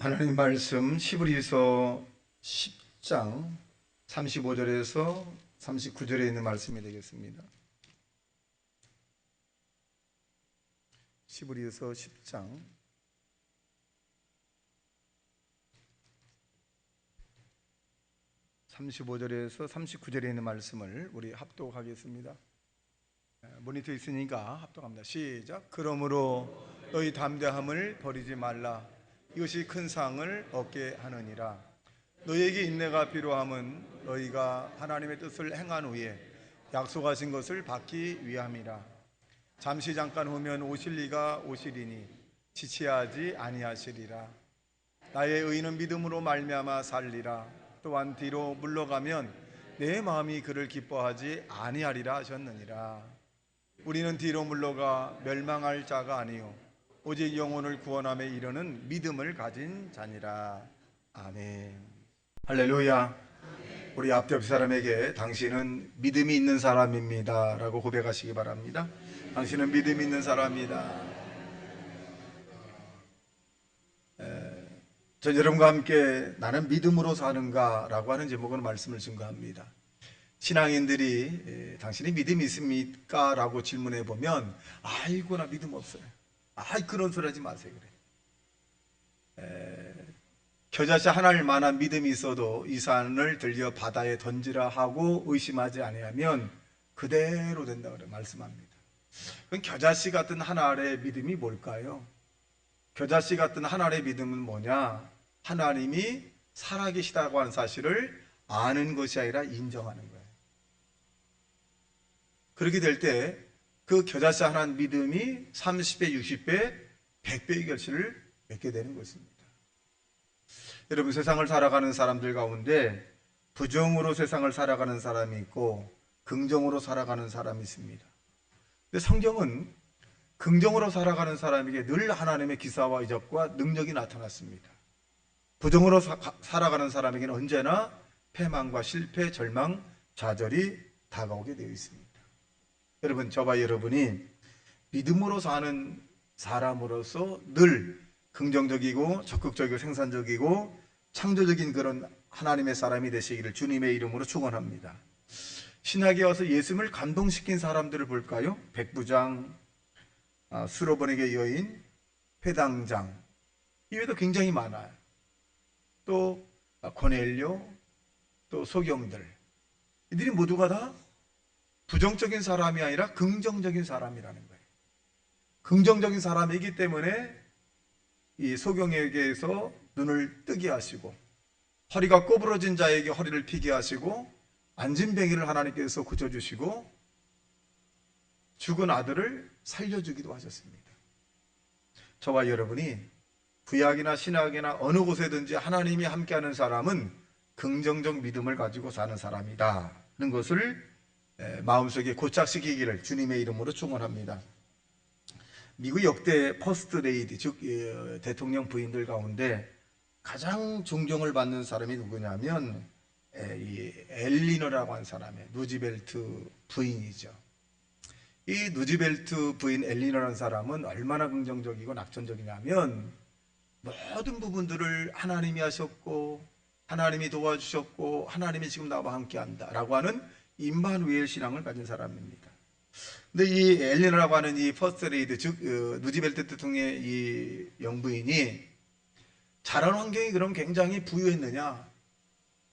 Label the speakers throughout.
Speaker 1: 하나님 말씀 히브리서 10장 35절에서 39절에 있는 말씀이 되겠습니다. 히브리서 10장 35절에서 39절에 있는 말씀을 우리 합독하겠습니다. 모니터 있으니까 합독합니다. 시작. 그러므로 너희 담대함을 버리지 말라. 이것이 큰 상을 얻게 하느니라. 너희에게 인내가 필요함은 너희가 하나님의 뜻을 행한 후에 약속하신 것을 받기 위함이라. 잠시 잠깐 후면 오실 이가 오시리니 지체하지 아니하시리라. 나의 의인은 믿음으로 말미암아 살리라. 또한 뒤로 물러가면 내 마음이 그를 기뻐하지 아니하리라 하셨느니라. 우리는 뒤로 물러가 멸망할 자가 아니요 오직 영혼을 구원함에 이르는 믿음을 가진 자니라. 아멘. 할렐루야. 우리 앞옆 사람에게 당신은 믿음이 있는 사람입니다 라고 고백하시기 바랍니다. 당신은 믿음이 있는 사람이다. 전 여러분과 함께 나는 믿음으로 사는가 라고 하는 제목으로 말씀을 증거합니다. 신앙인들이 당신이 믿음이 있습니까? 라고 질문해 보면 아이고 나 믿음 없어요. 아이 그런 소리 하지 마세요. 그래. 겨자씨 하나일 만한 믿음이 있어도 이 산을 들려 바다에 던지라 하고 의심하지 아니하면 그대로 된다고 말씀합니다. 그럼 겨자씨 같은 하나의 믿음이 뭘까요? 겨자씨 같은 하나의 믿음은 뭐냐? 하나님이 살아계시다고 하는 사실을 아는 것이 아니라 인정하는 거예요. 그렇게 될 때 그 겨자씨 하나의 믿음이 30배, 60배, 100배의 결실을 맺게 되는 것입니다. 여러분, 세상을 살아가는 사람들 가운데 부정으로 세상을 살아가는 사람이 있고 긍정으로 살아가는 사람이 있습니다. 근데 성경은 긍정으로 살아가는 사람에게 늘 하나님의 기사와 이적과 능력이 나타났습니다. 부정으로 살아가는 사람에게는 언제나 패망과 실패, 절망, 좌절이 다가오게 되어 있습니다. 여러분, 저와 여러분이 믿음으로 사는 사람으로서 늘 긍정적이고 적극적이고 생산적이고 창조적인 그런 하나님의 사람이 되시기를 주님의 이름으로 축원합니다. 신약에 와서 예수님을 감동시킨 사람들을 볼까요? 백부장, 수로번에게 여인, 회당장, 이외에도 굉장히 많아요. 또 고넬료, 또 소경들, 이들이 모두가 다 부정적인 사람이 아니라 긍정적인 사람이라는 거예요. 긍정적인 사람이기 때문에 이 소경에게서 눈을 뜨게 하시고 허리가 꼬부러진 자에게 허리를 피게 하시고 안진뱅이를 하나님께서 고쳐주시고 죽은 아들을 살려주기도 하셨습니다. 저와 여러분이 구약이나 신약이나 어느 곳에든지 하나님이 함께하는 사람은 긍정적 믿음을 가지고 사는 사람이다는 것을 마음속에 고착시키기를 주님의 이름으로 축원합니다. 미국 역대 퍼스트 레이디, 즉 대통령 부인들 가운데 가장 존경을 받는 사람이 누구냐면 이 엘리너라고 하는 사람의 누지벨트 부인이죠. 이 누지벨트 부인 엘리너라는 사람은 얼마나 긍정적이고 낙천적이냐면 모든 부분들을 하나님이 하셨고 하나님이 도와주셨고 하나님이 지금 나와 함께한다 라고 하는 임마누엘 신앙을 가진 사람입니다. 근데 이 엘리너라고 하는 이 퍼스트 레이드, 즉 누지벨트 대통령의 이 영부인이 자란 환경이 그럼 굉장히 부유했느냐?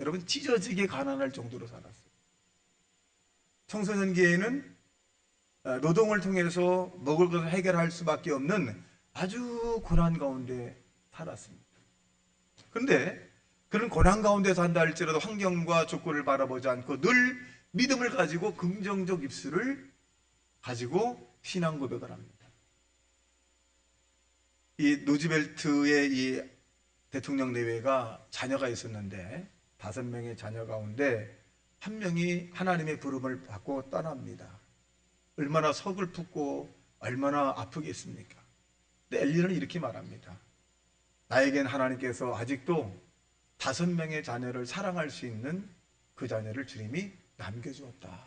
Speaker 1: 여러분, 찢어지게 가난할 정도로 살았어요. 청소년기에는 노동을 통해서 먹을 것을 해결할 수밖에 없는 아주 고난 가운데 살았습니다. 그런데 그런 고난 가운데 산다 할지라도 환경과 조건을 바라보지 않고 늘 믿음을 가지고 긍정적 입술을 가지고 신앙 고백을 합니다. 이 누지벨트의 이 대통령 내외가 자녀가 있었는데 5명의 자녀 가운데 한 명이 하나님의 부름을 받고 떠납니다. 얼마나 서글프고 얼마나 아프겠습니까? 근데 엘리는 이렇게 말합니다. 나에겐 하나님께서 아직도 5명의 자녀를 사랑할 수 있는 그 자녀를 주님이 남겨주었다.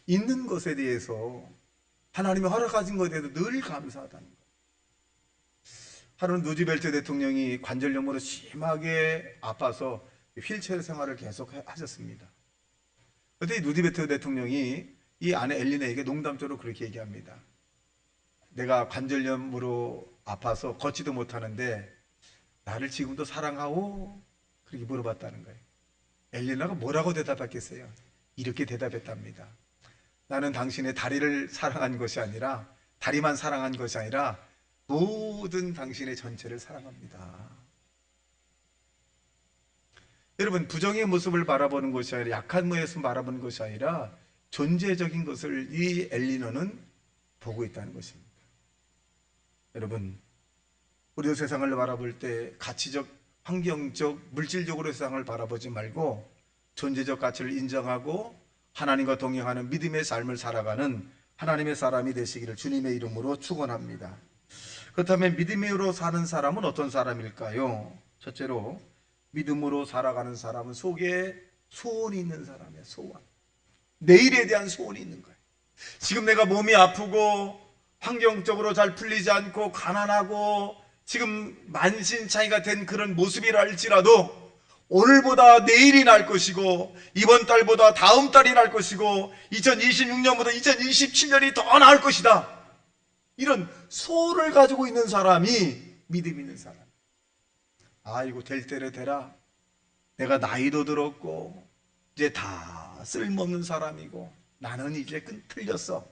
Speaker 1: 있는 것에 대해서 하나님이 허락하신 것에 대해서 늘 감사하다는 거예요. 하루는 누즈벨트 대통령이 관절염으로 심하게 아파서 휠체어 생활을 계속 하셨습니다. 그때 누즈벨트 대통령이 이 아내 엘리네에게 농담적으로 그렇게 얘기합니다. 내가 관절염으로 아파서 걷지도 못하는데 나를 지금도 사랑하오? 그렇게 물어봤다는 거예요. 엘리나가 뭐라고 대답했겠어요? 이렇게 대답했답니다. 나는 당신의 다리를 사랑한 것이 아니라, 다리만 사랑한 것이 아니라 모든 당신의 전체를 사랑합니다. 여러분, 부정의 모습을 바라보는 것이 아니라, 약한 모습을 바라보는 것이 아니라 존재적인 것을 이 엘리너는 보고 있다는 것입니다. 여러분, 우리도 세상을 바라볼 때 가치적, 환경적, 물질적으로 세상을 바라보지 말고 존재적 가치를 인정하고 하나님과 동행하는 믿음의 삶을 살아가는 하나님의 사람이 되시기를 주님의 이름으로 축원합니다. 그렇다면 믿음으로 사는 사람은 어떤 사람일까요? 첫째로, 믿음으로 살아가는 사람은 속에 소원이 있는 사람이에요. 소원. 내일에 대한 소원이 있는 거예요. 지금 내가 몸이 아프고 환경적으로 잘 풀리지 않고 가난하고 지금 만신창이가 된 그런 모습이라 할지라도 오늘보다 내일이 날 것이고 이번 달보다 다음 달이 날 것이고 2026년보다 2027년이 더 나을 것이다. 이런 소원을 가지고 있는 사람이 믿음 있는 사람. 아이고 될 때를 되라. 내가 나이도 들었고 이제 다 쓸모없는 사람이고 나는 이제 틀렸어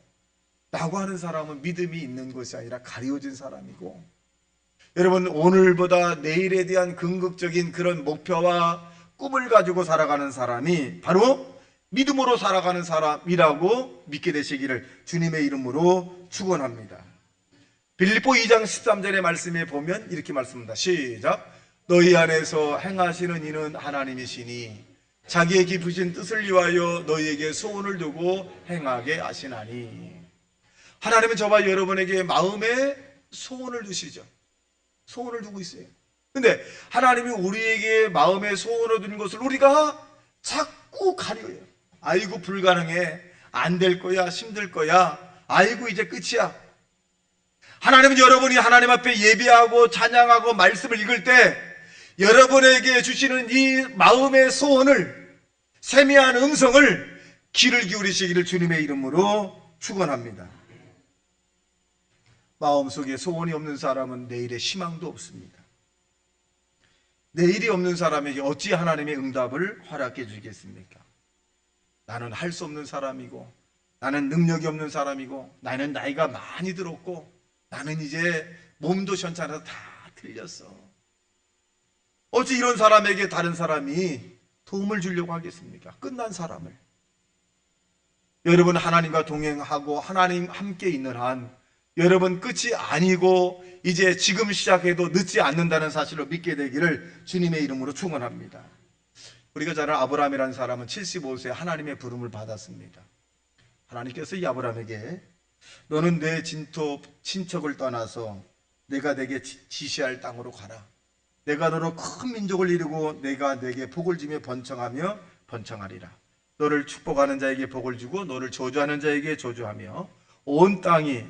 Speaker 1: 라고 하는 사람은 믿음이 있는 것이 아니라 가리워진 사람이고, 여러분 오늘보다 내일에 대한 긍정적인 그런 목표와 꿈을 가지고 살아가는 사람이 바로 믿음으로 살아가는 사람이라고 믿게 되시기를 주님의 이름으로 축원합니다. 빌립보 2장 13절의 말씀에 보면 이렇게 말씀합니다. 시작. 너희 안에서 행하시는 이는 하나님이시니 자기의 깊으신 뜻을 위하여 너희에게 소원을 두고 행하게 하시나니. 하나님은 저와 여러분에게 마음에 소원을 두시죠. 소원을 두고 있어요. 근데 하나님이 우리에게 마음에 소원을 두는 것을 우리가 자꾸 가려요. 아이고 불가능해, 안 될 거야, 힘들 거야, 아이고 이제 끝이야. 하나님은 여러분이 하나님 앞에 예배하고 찬양하고 말씀을 읽을 때 여러분에게 주시는 이 마음의 소원을, 세미한 음성을 귀를 기울이시기를 주님의 이름으로 축원합니다. 마음속에 소원이 없는 사람은 내일의 희망도 없습니다. 내일이 없는 사람에게 어찌 하나님의 응답을 허락해 주겠습니까? 나는 할 수 없는 사람이고, 나는 능력이 없는 사람이고, 나는 나이가 많이 들었고, 나는 이제 몸도 현찮아서 다 틀렸어. 어찌 이런 사람에게 다른 사람이 도움을 주려고 하겠습니까? 끝난 사람을. 여러분 하나님과 동행하고 하나님 함께 있는 한 여러분 끝이 아니고 이제 지금 시작해도 늦지 않는다는 사실을 믿게 되기를 주님의 이름으로 축원합니다. 우리가 잘 아는 아브라함이라는 사람은 75세에 하나님의 부름을 받았습니다. 하나님께서 이 아브라함에게 너는 내 친척을 떠나서 내가 내게 지시할 땅으로 가라. 내가 너로 큰 민족을 이루고 내가 내게 복을 주며 번창하며 번창하리라. 너를 축복하는 자에게 복을 주고 너를 저주하는 자에게 저주하며 온 땅이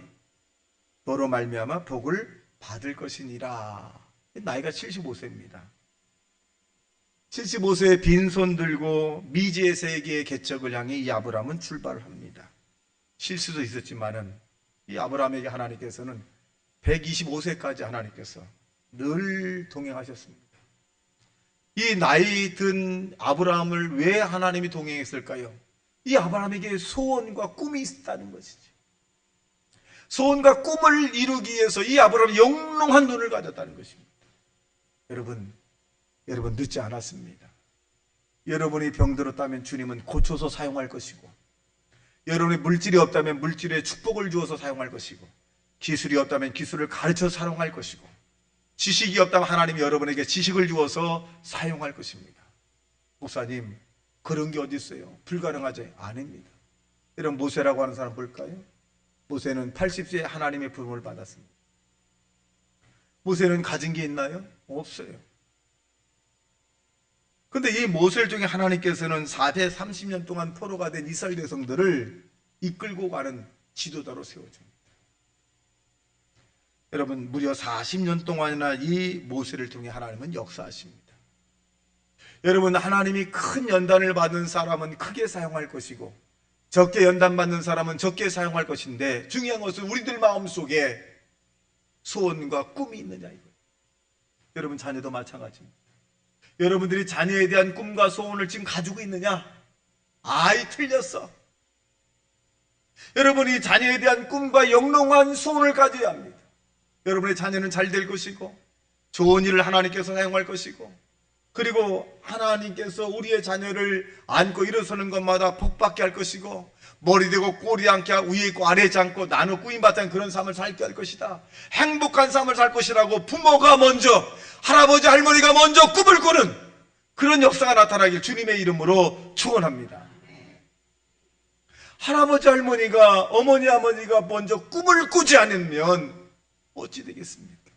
Speaker 1: 너로 말미암아 복을 받을 것이니라. 나이가 75세입니다. 75세에 빈손 들고 미지의 세계의 개척을 향해 이 아브라함은 출발을 합니다. 실수도 있었지만은 이 아브라함에게 하나님께서는 125세까지 하나님께서 늘 동행하셨습니다. 이 나이 든 아브라함을 왜 하나님이 동행했을까요? 이 아브라함에게 소원과 꿈이 있었다는 것이죠. 소원과 꿈을 이루기 위해서 이 아브라함이 영롱한 눈을 가졌다는 것입니다. 여러분 늦지 않았습니다. 여러분이 병들었다면 주님은 고쳐서 사용할 것이고, 여러분이 물질이 없다면 물질의 축복을 주어서 사용할 것이고, 기술이 없다면 기술을 가르쳐 사용할 것이고, 지식이 없다면 하나님이 여러분에게 지식을 주어서 사용할 것입니다. 목사님 그런 게 어디 있어요? 불가능하지? 아닙니다. 여러분 모세라고 하는 사람 볼까요? 모세는 80세에 하나님의 부름을 받았습니다. 모세는 가진 게 있나요? 없어요. 근데 이 모세를 통해 하나님께서는 430년 동안 포로가 된 이스라엘 백성들을 이끌고 가는 지도자로 세워줍니다. 여러분, 무려 40년 동안이나 이 모세를 통해 하나님은 역사하십니다. 여러분, 하나님이 큰 연단을 받는 사람은 크게 사용할 것이고 적게 연단받는 사람은 적게 사용할 것인데, 중요한 것은 우리들 마음속에 소원과 꿈이 있느냐 이거예요. 여러분, 자녀도 마찬가지입니다. 여러분들이 자녀에 대한 꿈과 소원을 지금 가지고 있느냐? 아이, 틀렸어. 여러분이 자녀에 대한 꿈과 영롱한 소원을 가져야 합니다. 여러분의 자녀는 잘 될 것이고 좋은 일을 하나님께서 사용할 것이고, 그리고 하나님께서 우리의 자녀를 안고 일어서는 것마다 복받게 할 것이고, 머리 대고 꼬리 앉게 위에 있고 아래에 앉고 나눠 꾸임받은 그런 삶을 살게 할 것이다. 행복한 삶을 살 것이라고 부모가 먼저, 할아버지 할머니가 먼저 꿈을 꾸는 그런 역사가 나타나길 주님의 이름으로 축원합니다. 할아버지 할머니가, 어머니 아버지가 먼저 꿈을 꾸지 않으면 어찌 되겠습니까?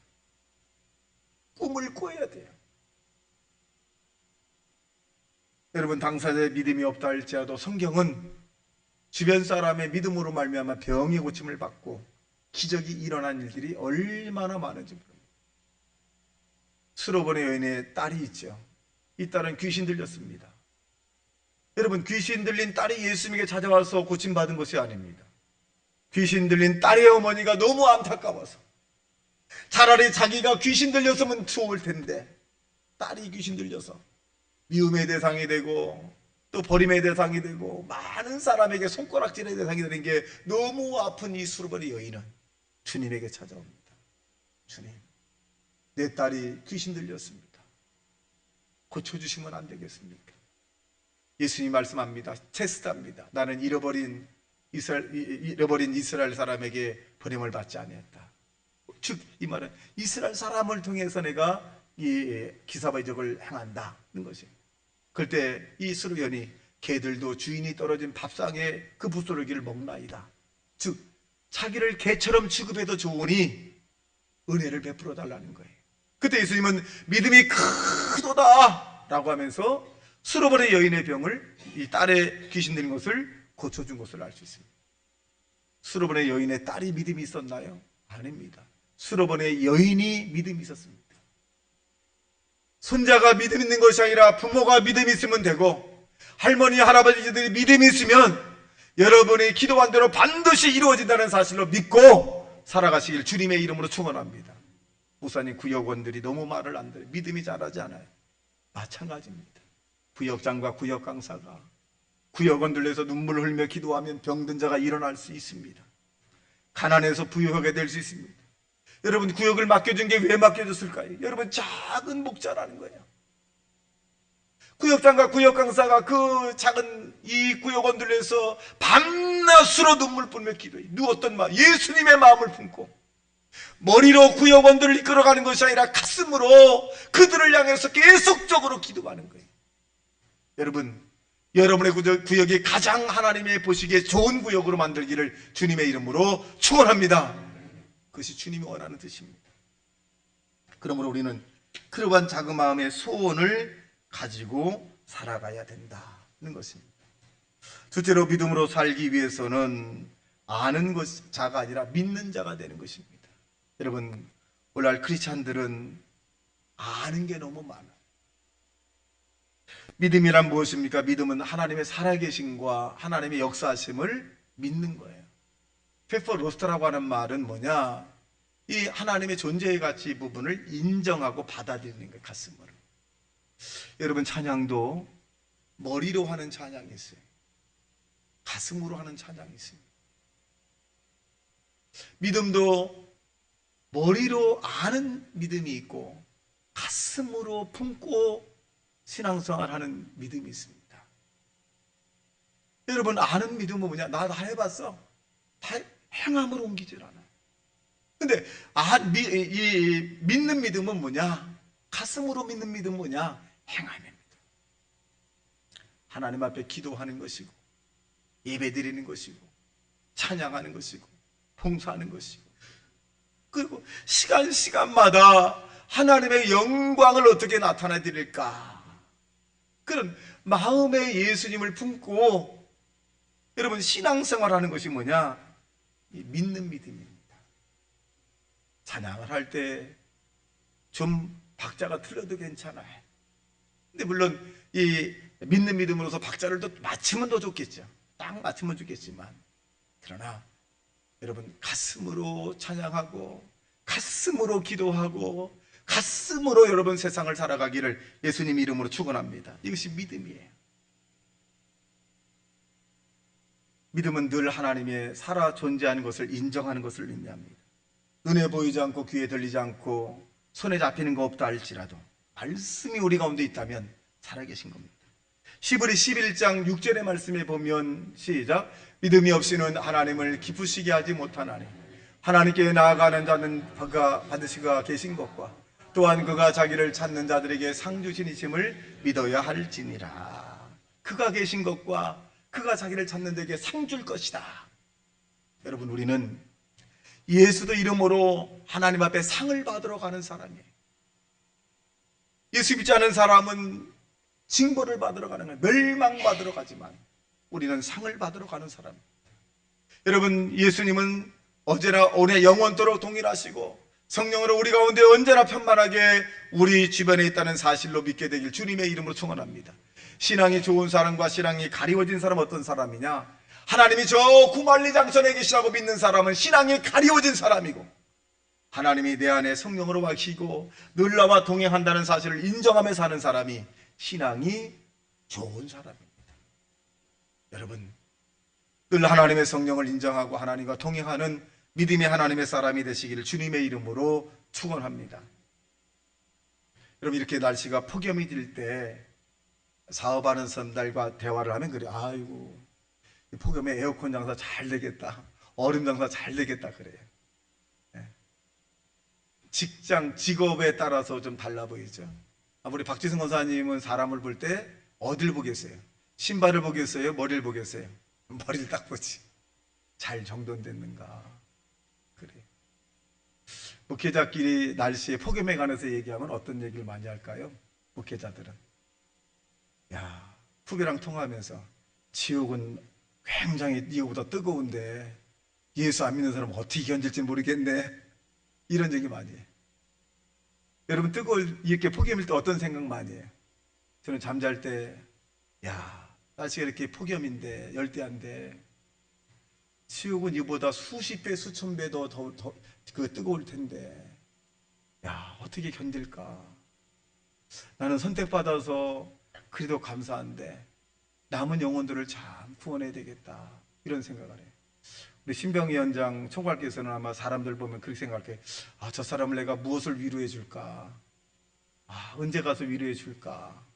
Speaker 1: 꿈을 꿔야 돼요. 여러분, 당사자의 믿음이 없다 할지라도 성경은 주변 사람의 믿음으로 말미암아 병이 고침을 받고 기적이 일어난 일들이 얼마나 많은지 모릅니다. 수로번의 여인의 딸이 있죠. 이 딸은 귀신 들렸습니다. 여러분, 귀신 들린 딸이 예수님에게 찾아와서 고침받은 것이 아닙니다. 귀신 들린 딸의 어머니가 너무 안타까워서, 차라리 자기가 귀신 들렸으면 좋을 텐데 딸이 귀신 들려서 미움의 대상이 되고 또 버림의 대상이 되고 많은 사람에게 손가락질의 대상이 되는 게 너무 아픈 이 수르바리 여인은 주님에게 찾아옵니다. 주님, 내 딸이 귀신 들렸습니다. 고쳐주시면 안 되겠습니까? 예수님이 말씀합니다. 테스트합니다. 나는 잃어버린 이스라엘 사람에게 버림을 받지 아니했다. 즉, 이 말은 이스라엘 사람을 통해서 내가 이 기사의적을 행한다는 것이에요. 그때 이 수르연이 개들도 주인이 떨어진 밥상에 그 부스러기를 먹나이다. 즉, 자기를 개처럼 취급해도 좋으니 은혜를 베풀어 달라는 거예요. 그때 예수님은 믿음이 크도다 라고 하면서 수르번의 여인의 병을, 이 딸의 귀신 들린 것을 고쳐준 것을 알 수 있습니다. 수르번의 여인의 딸이 믿음이 있었나요? 아닙니다. 수르번의 여인이 믿음이 있었습니다. 손자가 믿음 있는 것이 아니라 부모가 믿음이 있으면 되고, 할머니 할아버지들이 믿음이 있으면 여러분이 기도한 대로 반드시 이루어진다는 사실로 믿고 살아가시길 주님의 이름으로 축원합니다. 목사님, 구역원들이 너무 말을 안 들어요. 믿음이 자라지 않아요. 마찬가지입니다. 구역장과 구역강사가 구역원들에서 눈물을 흘며 기도하면 병든 자가 일어날 수 있습니다. 가난해서 부유하게 될 수 있습니다. 여러분, 구역을 맡겨준 게 왜 맡겨졌을까요? 여러분, 작은 목자라는 거예요. 구역장과 구역강사가 그 작은 이 구역원들에서 밤낮으로 눈물 뿌리며 기도해. 누웠던 마음, 예수님의 마음을 품고 머리로 구역원들을 이끌어가는 것이 아니라 가슴으로 그들을 향해서 계속적으로 기도하는 거예요. 여러분, 여러분의 구역이 가장 하나님의 보시기에 좋은 구역으로 만들기를 주님의 이름으로 축원합니다. 그것이 주님이 원하는 뜻입니다. 그러므로 우리는 그러한 작은 마음의 소원을 가지고 살아가야 된다는 것입니다. 둘째로, 믿음으로 살기 위해서는 아는 자가 아니라 믿는 자가 되는 것입니다. 여러분, 오늘날 크리스찬들은 아는 게 너무 많아요. 믿음이란 무엇입니까? 믿음은 하나님의 살아계심과 하나님의 역사하심을 믿는 거예요. 페퍼 로스터라고 하는 말은 뭐냐? 이 하나님의 존재의 가치 부분을 인정하고 받아들이는 거예요. 가슴으로. 여러분, 찬양도 머리로 하는 찬양이 있어요. 가슴으로 하는 찬양이 있습니다. 믿음도 머리로 아는 믿음이 있고 가슴으로 품고 신앙생활 하는 믿음이 있습니다. 여러분, 아는 믿음은 뭐냐? 나 다 해봤어. 다 행함으로 옮기질 않아요. 근데 믿는 믿음은 뭐냐? 가슴으로 믿는 믿음은 뭐냐? 행함입니다. 하나님 앞에 기도하는 것이고 예배 드리는 것이고 찬양하는 것이고 봉사하는 것이고, 그리고 시간마다 하나님의 영광을 어떻게 나타내 드릴까, 그런 마음의 예수님을 품고 여러분 신앙생활하는 것이 뭐냐? 믿는 믿음입니다. 찬양을 할 때 좀 박자가 틀려도 괜찮아요. 근데 물론 이 믿는 믿음으로서 박자를 또 맞추면 더 좋겠죠. 딱 맞추면 좋겠지만, 그러나 여러분 가슴으로 찬양하고 가슴으로 기도하고 가슴으로 여러분 세상을 살아가기를 예수님 이름으로 축원합니다. 이것이 믿음이에요. 믿음은 늘 하나님의 살아 존재하는 것을 인정하는 것을 의미합니다. 눈에 보이지 않고 귀에 들리지 않고 손에 잡히는 거 없다 할지라도 말씀이 우리 가운데 있다면 살아계신 겁니다. 히브리 11장 6절의 말씀에 보면 시작, 믿음이 없이는 하나님을 기쁘시게 하지 못하나니 하나님께 나아가는 자는 그가 반드시 그가 계신 것과 또한 그가 자기를 찾는 자들에게 상 주신이심을 믿어야 할지니라. 그가 계신 것과 그가 자기를 찾는 자에게 상 줄 것이다. 여러분, 우리는 예수도 이름으로 하나님 앞에 상을 받으러 가는 사람이에요. 예수 믿지 않은 사람은 징벌을 받으러 가는 거예요. 멸망받으러 가지만 우리는 상을 받으러 가는 사람입니다. 여러분, 예수님은 어제나 오늘 영원토록 동일하시고 성령으로 우리 가운데 언제나 편만하게 우리 주변에 있다는 사실로 믿게 되길 주님의 이름으로 축원합니다. 신앙이 좋은 사람과 신앙이 가리워진 사람 어떤 사람이냐? 하나님이 저 구말리 장천에 계시라고 믿는 사람은 신앙이 가리워진 사람이고, 하나님이 내 안에 성령으로 와시고 늘 나와 동행한다는 사실을 인정하며 사는 사람이 신앙이 좋은 사람입니다. 여러분, 늘 하나님의 성령을 인정하고 하나님과 동행하는 믿음의 하나님의 사람이 되시기를 주님의 이름으로 축원합니다. 여러분, 이렇게 날씨가 폭염이 될 때 사업하는 사람들과 대화를 하면 그래, 아이고 폭염에 에어컨 장사 잘 되겠다, 얼음 장사 잘 되겠다 그래요. 직장, 직업에 따라서 좀 달라 보이죠. 우리 박지승 권사님은 사람을 볼 때 어딜 보겠어요? 신발을 보겠어요? 머리를 보겠어요? 머리를 딱 보지. 잘 정돈됐는가. 그래. 목회자끼리 날씨에 폭염에 관해서 얘기하면 어떤 얘기를 많이 할까요? 목회자들은, 야, 후배랑 통화하면서 지옥은 굉장히 이거보다 뜨거운데 예수 안 믿는 사람은 어떻게 견딜지 모르겠네, 이런 얘기 많이 해요. 여러분, 이렇게 폭염일 때 어떤 생각 많이 해요? 저는 잠잘 때, 야, 날씨가 이렇게 폭염인데 열대야인데 지옥은 이보다 수십 배 수천 배 더 뜨거울 텐데, 야, 어떻게 견딜까? 나는 선택받아서 그래도 감사한데 남은 영혼들을 참 구원해야 되겠다, 이런 생각을 해요. 우리 신병위원장 총괄께서는 아마 사람들 보면 그렇게 생각해. 아, 저 사람을 내가 무엇을 위로해 줄까? 아, 언제 가서 위로해 줄까?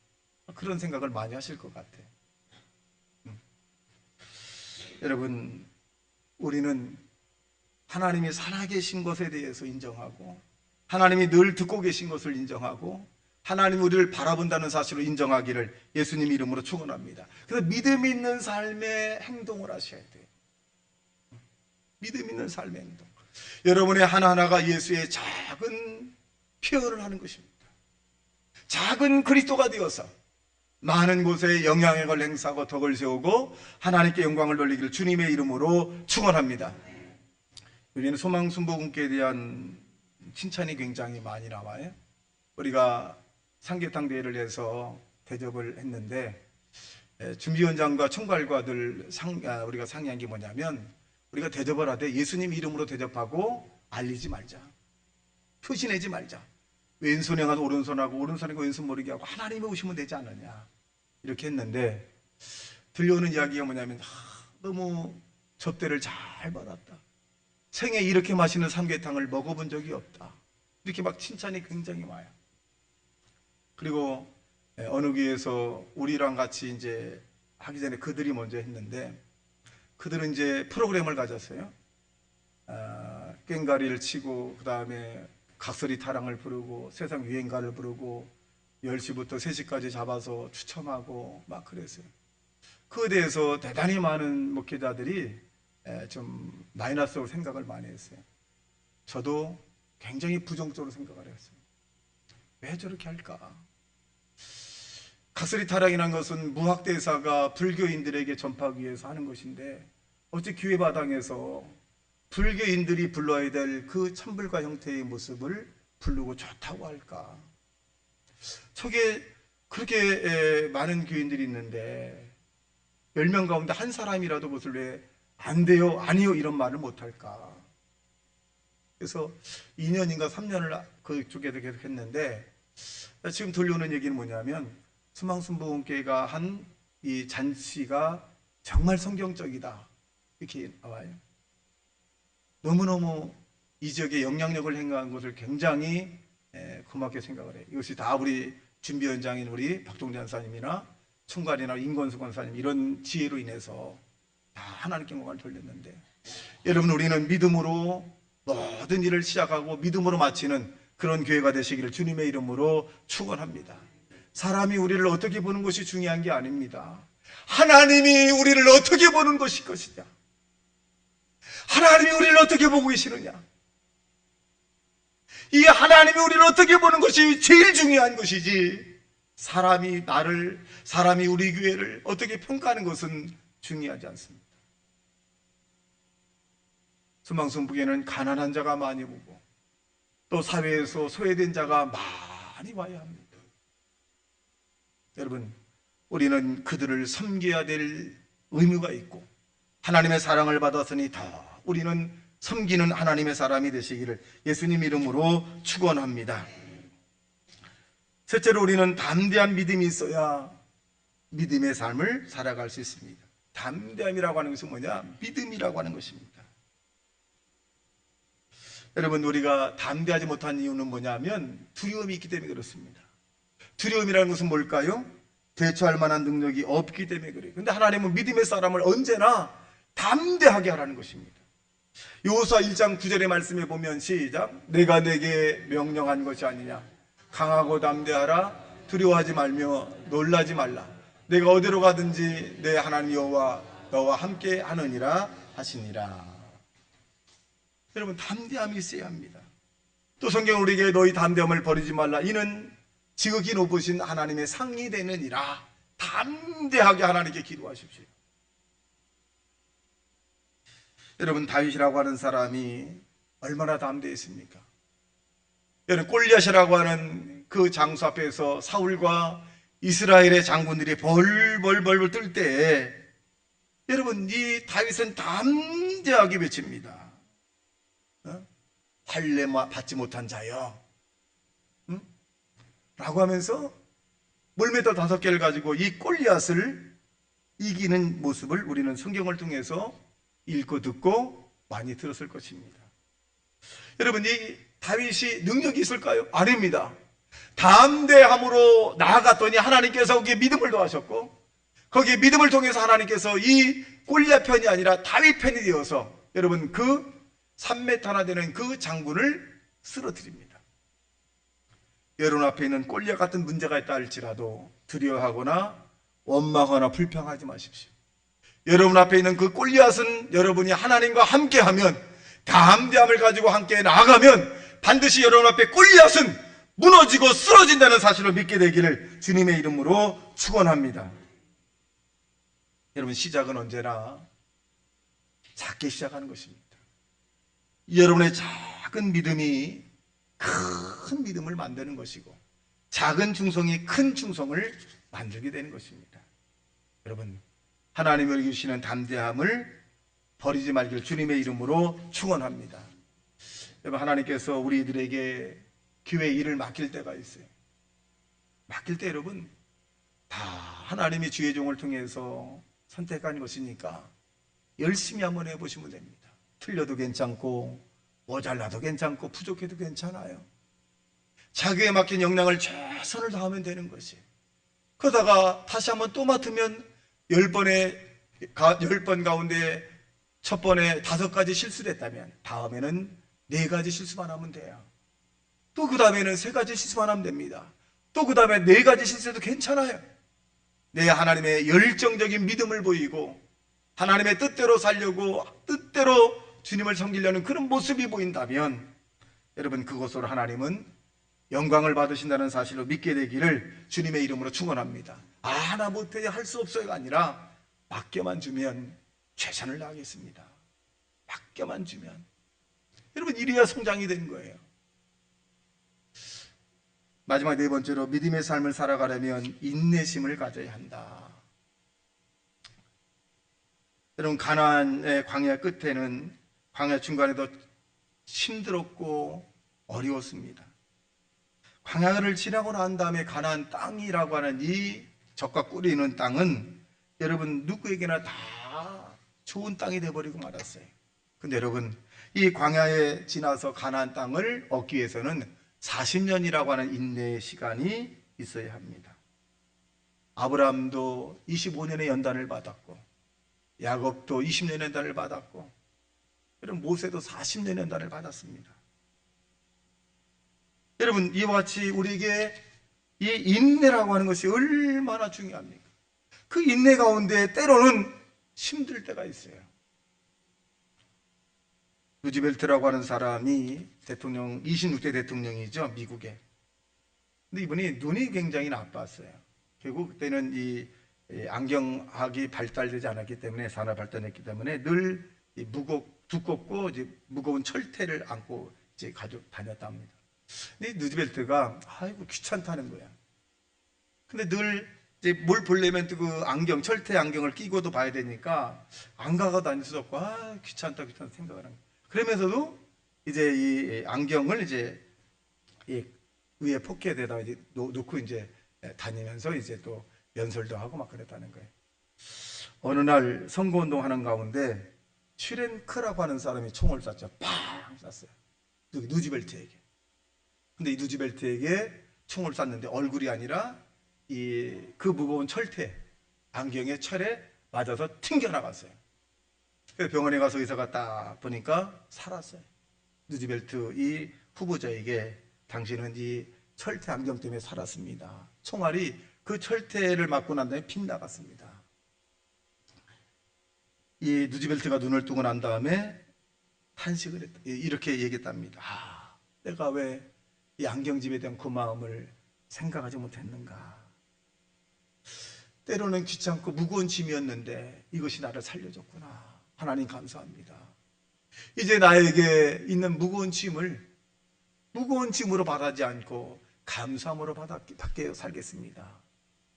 Speaker 1: 그런 생각을 많이 하실 것 같아요. 여러분, 우리는 하나님이 살아계신 것에 대해서 인정하고 하나님이 늘 듣고 계신 것을 인정하고 하나님 우리를 바라본다는 사실을 인정하기를 예수님 이름으로 축원합니다. 그래서 믿음 있는 삶의 행동을 하셔야 돼요. 믿음 있는 삶의 행동. 여러분의 하나하나가 예수의 작은 표현을 하는 것입니다. 작은 그리스도가 되어서 많은 곳에 영향력을 행사하고 덕을 세우고 하나님께 영광을 돌리기를 주님의 이름으로 축원합니다. 여기는 소망순복음교회에 대한 칭찬이 굉장히 많이 나와요. 우리가 삼계탕 대회를 해서 대접을 했는데 준비위원장과 총괄과들 우리가 상의한 게 뭐냐면, 우리가 대접을 하되 예수님 이름으로 대접하고 알리지 말자, 표시내지 말자. 왼손에 가서 오른손하고 오른손에 가서 왼손 모르게 하고 하나님이 오시면 되지 않느냐, 이렇게 했는데 들려오는 이야기가 뭐냐면, 너무 접대를 잘 받았다, 생애 이렇게 맛있는 삼계탕을 먹어본 적이 없다, 이렇게 막 칭찬이 굉장히 와요. 그리고 어느 교회에서 우리랑 같이 이제 하기 전에 그들이 먼저 했는데, 그들은 이제 프로그램을 가졌어요. 꽹가리를 치고 그 다음에 각설이 타랑을 부르고 세상 유행가를 부르고 10시부터 3시까지 잡아서 추첨하고 막 그랬어요. 그에 대해서 대단히 많은 목회자들이 좀 마이너스로 생각을 많이 했어요. 저도 굉장히 부정적으로 생각을 했어요. 왜 저렇게 할까? 각설이 타령이라는 것은 무학대사가 불교인들에게 전파하기 위해서 하는 것인데 어째 교회 바닥에서 불교인들이 불러야 될 그 천불과 형태의 모습을 부르고 좋다고 할까? 저게 그렇게 많은 교인들이 있는데 10명 가운데 한 사람이라도 그것을 왜 안 돼요, 아니요 이런 말을 못할까? 그래서 2년인가 3년을 그쪽에서 계속 했는데 지금 들려오는 얘기는 뭐냐면 수망순복음교회가 한 이 잔치가 정말 성경적이다 이렇게 나와요. 너무너무 이 지역에 영향력을 행한 것을 굉장히 고맙게 생각을 해요. 이것이 다 우리 준비위원장인 우리 박종재 권사님이나 총괄이나 임권수 권사님 이런 지혜로 인해서 다 하나님께 영광을 돌렸는데, 여러분 우리는 믿음으로 모든 일을 시작하고 믿음으로 마치는 그런 교회가 되시기를 주님의 이름으로 축원합니다. 사람이 우리를 어떻게 보는 것이 중요한 게 아닙니다. 하나님이 우리를 어떻게 보는 것이 것이냐, 하나님이 우리를 어떻게 보고 계시느냐, 이 하나님이 우리를 어떻게 보는 것이 제일 중요한 것이지, 사람이 나를, 사람이 우리 교회를 어떻게 평가하는 것은 중요하지 않습니다. 수망순복에는 가난한 자가 많이 오고 또 사회에서 소외된 자가 많이 와야 합니다. 여러분, 우리는 그들을 섬겨야 될 의무가 있고 하나님의 사랑을 받았으니 더 우리는 섬기는 하나님의 사람이 되시기를 예수님 이름으로 축원합니다. 셋째로, 우리는 담대한 믿음이 있어야 믿음의 삶을 살아갈 수 있습니다. 담대함이라고 하는 것은 뭐냐? 믿음이라고 하는 것입니다. 여러분, 우리가 담대하지 못한 이유는 뭐냐면 두려움이 있기 때문에 그렇습니다. 두려움이라는 것은 뭘까요? 대처할 만한 능력이 없기 때문에 그래요. 그런데 하나님은 믿음의 사람을 언제나 담대하게 하라는 것입니다. 여호수아 1장 9절의 말씀에 보면 시작, 내가 내게 명령한 것이 아니냐, 강하고 담대하라, 두려워하지 말며 놀라지 말라, 내가 어디로 가든지 내 하나님 여호와 너와 함께 하느니라 하시니라. 여러분, 담대함이 있어야 합니다. 또 성경은 우리에게 너희 담대함을 버리지 말라, 이는 지극히 높으신 하나님의 상이 되느니라. 담대하게 하나님께 기도하십시오. 여러분, 다윗이라고 하는 사람이 얼마나 담대했습니까? 여러분, 골리앗이라고 하는 그 장수 앞에서 사울과 이스라엘의 장군들이 벌벌벌 뜰 때 여러분, 이 다윗은 담대하게 외칩니다. 할례 받지 못한 자여, 라고 하면서 물맷돌 5개를 가지고 이 골리앗을 이기는 모습을 우리는 성경을 통해서 읽고 듣고 많이 들었을 것입니다. 여러분, 이 다윗이 능력이 있을까요? 아닙니다. 담대함으로 나아갔더니 하나님께서 거기에 믿음을 더하셨고, 거기에 믿음을 통해서 하나님께서 이 골리앗 편이 아니라 다윗 편이 되어서 여러분 그 3m나 되는 그 장군을 쓰러뜨립니다. 여러분 앞에 있는 골리앗 같은 문제가 있다 할지라도 두려워하거나 원망하거나 불평하지 마십시오. 여러분 앞에 있는 그 골리앗은 여러분이 하나님과 함께하면, 담대함을 가지고 함께 나아가면 반드시 여러분 앞에 골리앗은 무너지고 쓰러진다는 사실을 믿게 되기를 주님의 이름으로 축원합니다. 여러분, 시작은 언제나 작게 시작하는 것입니다. 여러분의 작은 믿음이 큰 믿음을 만드는 것이고, 작은 충성이 큰 충성을 만들게 되는 것입니다. 여러분, 하나님이 주시는 담대함을 버리지 말기를 주님의 이름으로 축원합니다. 여러분, 하나님께서 우리들에게 교회 일을 맡길 때가 있어요. 맡길 때 여러분 다 하나님이 주의 종을 통해서 선택한 것이니까 열심히 한번 해보시면 됩니다. 틀려도 괜찮고 모자라도 괜찮고 부족해도 괜찮아요. 자기에 맡긴 역량을 최선을 다하면 되는 것이. 그러다가 다시 한번 또 맡으면 10번 가운데 첫 번에 5가지 실수를 했다면 다음에는 4가지 실수만 하면 돼요. 또 그 다음에는 3가지 실수만 하면 됩니다. 또 그 다음에 4가지 실수해도 괜찮아요. 내 하나님의 열정적인 믿음을 보이고 하나님의 뜻대로 살려고 뜻대로 주님을 섬기려는 그런 모습이 보인다면 여러분, 그것으로 하나님은 영광을 받으신다는 사실로 믿게 되기를 주님의 이름으로 축원합니다. 나 못해, 할 수 없어요가 아니라 맡겨만 주면 최선을 다하겠습니다. 맡겨만 주면 여러분 이래야 성장이 되는 거예요. 마지막 네 번째로 믿음의 삶을 살아가려면 인내심을 가져야 한다. 여러분 가나안의 광야 끝에는 광야 중간에도 힘들었고 어려웠습니다. 광야를 지나고 난 다음에 가나안 땅이라고 하는 이 젖과 꿀이 있는 땅은 여러분 누구에게나 다 좋은 땅이 되어버리고 말았어요. 근데 여러분 이 광야에 지나서 가나안 땅을 얻기 위해서는 40년이라고 하는 인내의 시간이 있어야 합니다. 아브라함도 25년의 연단을 받았고 야곱도 20년의 연단을 받았고 여러분 모세도 40년의 연단을 받았습니다. 여러분 이와 같이 우리에게 이 인내라고 하는 것이 얼마나 중요합니까? 그 인내 가운데 때로는 힘들 때가 있어요. 루즈벨트라고 하는 사람이 대통령 26대 대통령이죠, 미국에. 근데 이분이 눈이 굉장히 나빴어요. 결국 그때는 이 안경학이 발달되지 않았기 때문에 산업 발달했기 때문에 늘 두껍고 이제 무거운 철퇴를 안고 이제 가지고 다녔답니다. 근데 루즈벨트가 아이고 귀찮다는 거야. 근데 늘 이제 뭘 보려면 또 그 안경 철퇴 안경을 끼고도 봐야 되니까 안 가고 다닐 수 없고 귀찮다 생각을 하는 거야. 그러면서도 이제 이 안경을 이제 이 위에 포켓에다 이제 놓고 이제 다니면서 이제 또 연설도 하고 막 그랬다는 거예요. 어느 날 선거운동 하는 가운데 슈렌크라고 하는 사람이 총을 쐈죠. 팡 쐈어요. 누즈벨트에게. 근데 이 누즈벨트에게 총을 쐈는데 얼굴이 아니라 그 무거운 철퇴 안경의 철에 맞아서 튕겨나갔어요. 그래서 병원에 가서 의사가 딱 보니까 살았어요. 누즈벨트 이 후보자에게 당신은 이 철퇴 안경 때문에 살았습니다. 총알이 그 철퇴를 맞고 난 다음에 빗나갔습니다. 이 누즈벨트가 눈을 뜨고 난 다음에 탄식을 했다. 이렇게 얘기했답니다. 내가 왜 이 안경집에 대한 그 마음을 생각하지 못했는가. 때로는 귀찮고 무거운 짐이었는데 이것이 나를 살려줬구나. 하나님 감사합니다. 이제 나에게 있는 무거운 짐을 무거운 짐으로 받지 않고 감사함으로 받게 살겠습니다.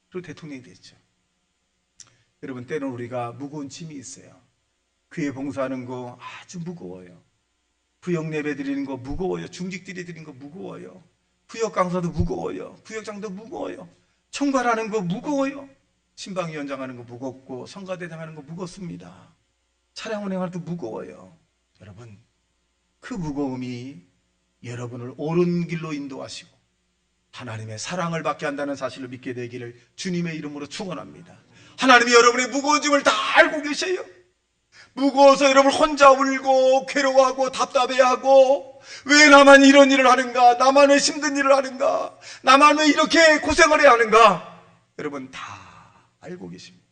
Speaker 1: 그리고 대통령이 됐죠. 여러분 때로는 우리가 무거운 짐이 있어요. 교회 봉사하는 거 아주 무거워요. 구역 예배 드리는 거 무거워요. 중직들이 드리는 거 무거워요. 구역 강사도 무거워요. 구역장도 무거워요. 총괄하는 거 무거워요. 신방위원장 하는 거 무겁고 성가대장 하는 거 무겁습니다. 차량 운행하는 것도 무거워요. 여러분 그 무거움이 여러분을 옳은 길로 인도하시고 하나님의 사랑을 받게 한다는 사실을 믿게 되기를 주님의 이름으로 축원합니다. 하나님이 여러분의 무거운 짐을 다 알고 계세요. 무거워서 여러분 혼자 울고 괴로워하고 답답해하고 왜 나만 이런 일을 하는가, 나만 왜 힘든 일을 하는가, 나만 왜 이렇게 고생을 해야 하는가, 여러분 다 알고 계십니다.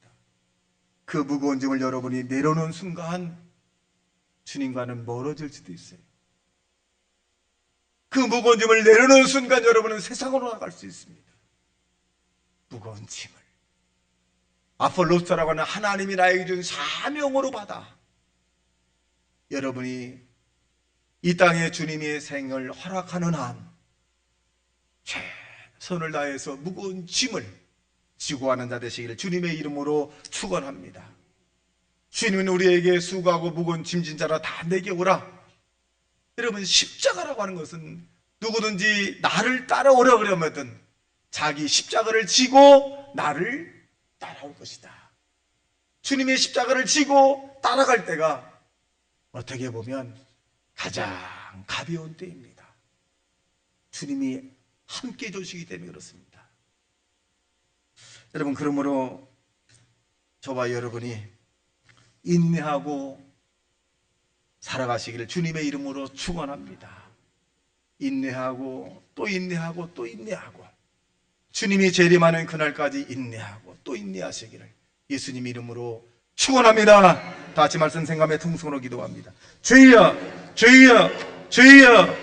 Speaker 1: 그 무거운 짐을 여러분이 내려놓은 순간 주님과는 멀어질 수도 있어요. 그 무거운 짐을 내려놓은 순간 여러분은 세상으로 나갈 수 있습니다. 무거운 짐을 아폴로스라고 하는 하나님이 나에게 준 사명으로 받아 여러분이 이 땅에 주님의 생을 허락하는 한 최선을 다해서 무거운 짐을 지고 가는 자 되시기를 주님의 이름으로 축원합니다. 주님은 우리에게 수고하고 무거운 짐진 자라 다 내게 오라. 여러분 십자가라고 하는 것은 누구든지 나를 따라오려 그러면 자기 십자가를 지고 나를 따라올 것이다. 주님의 십자가를 지고 따라갈 때가 어떻게 보면 가장 가벼운 때입니다. 주님이 함께 해주시기 때문에 그렇습니다. 여러분 그러므로 저와 여러분이 인내하고 살아가시기를 주님의 이름으로 축원합니다. 인내하고 또 인내하고 또 인내하고 주님이 재림하는 그날까지 인내하고 또 인내하시기를 예수님 이름으로 축원합니다. 다 같이 말씀 생각하며 통성으로 기도합니다. 주여 주여 주여